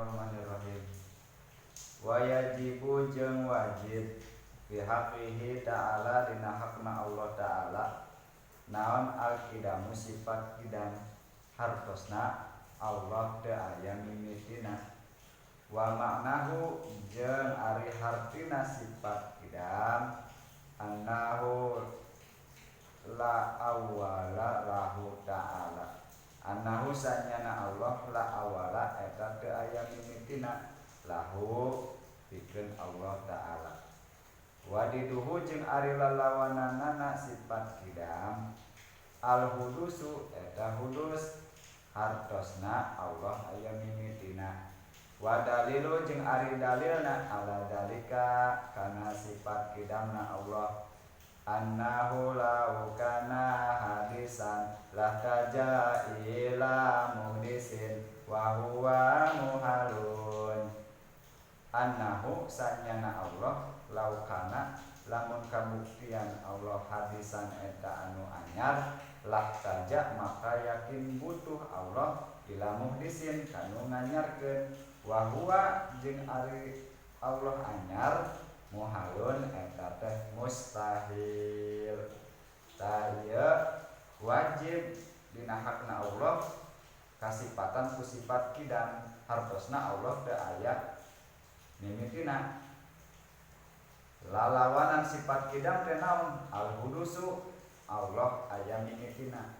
Bismillahirrahmanirrahim. Wa yajibu jeung wajib bihaqqihi ta'ala dina hakna Allah ta'ala naon al-qidamu sifat qidam hartosna Allah teu aya mimitina. Wa maknahu jeung ari hartina sifat qidam annahu la awwala lahu ta'ala. Annahu sanyana Allah la awala eta teu aya mimitina lahu pikeun Allah ta'ala. Wadiduhu jeung ari lalawananana sifat qidam al hudusu eta hudus hartosna Allah aya mimitina. Wa dalilu jeung ari dalilna ala dalika kana sifat qidamna Allah annahu lau kana hadisan lahtaja ila muhdisin wa huwa muhalun. Annahu sanyana Allah lau kana lamun kabuktian Allah hadisan eta anu anyar lahtaja maka yakin butuh Allah ila muhdisin kanu nganyarkeun wa huwa jeung ari Allah anyar muhalun eta teh mustahil. Taya wajib dina hakna Allah kasipatan ku sifat qidam hartosna Allah teu aya mimitina. Lalawanan sifat qidam teh naon? Al hudusu Allah aya mimitina.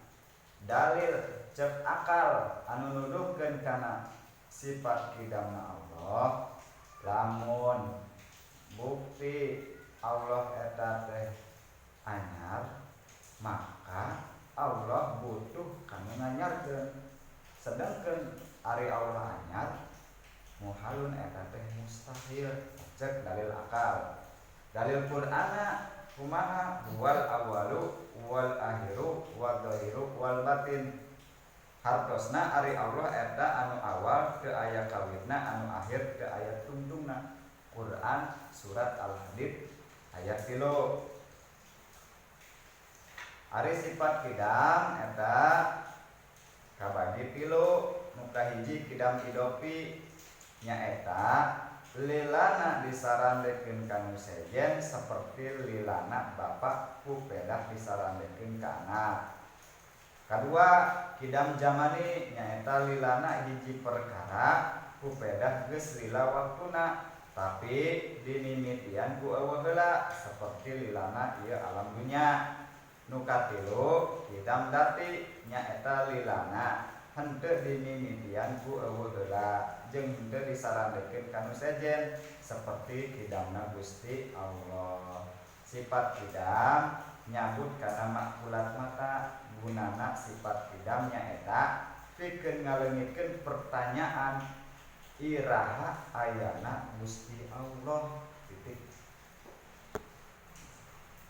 Dalil cek akal anu nuduhkeun kana sifat qidamna Allah lamun bukti Allah eta teh anyar maka Allah butuh kanu nganyarkeun. Sedengkeun ari Allah anyar muhalun eta teh mustahil cek dalil akal. Dalil Qur'ana kumaha wal awalu wal akhiru wal dhahiru wal batin. Hartosna ari Allah eta anu awal teu aya kawitna anu akhir teu aya tungtungna. Quran surat Al-Hadid ayat 3. Ari sifat qidam eta kabagi 3. Nu kahiji qidam idopi nyaeta lilana disarandekeun kanu sejen saperti lilana bapa ku pedah disarandekeun ka anak. Kadua qidam zamani nyaeta lilana hiji perkara ku pedah geus lila waktuna tapi dimimitian ku eueuh heula saperti lilana ieu alam dunya. Nu katilu qidam dati nyaeta lilana henteu dimimitian ku eueuh heula jeung henteu disarandekeun kanu sejen saperti qidamna Gusti Allah. Sifat qidam nyabut kana makulat mata. Gunana sifat qidam nyaeta pikeun ngaleungitkeun pertanyaan iraha ayana Gusti Allah titik.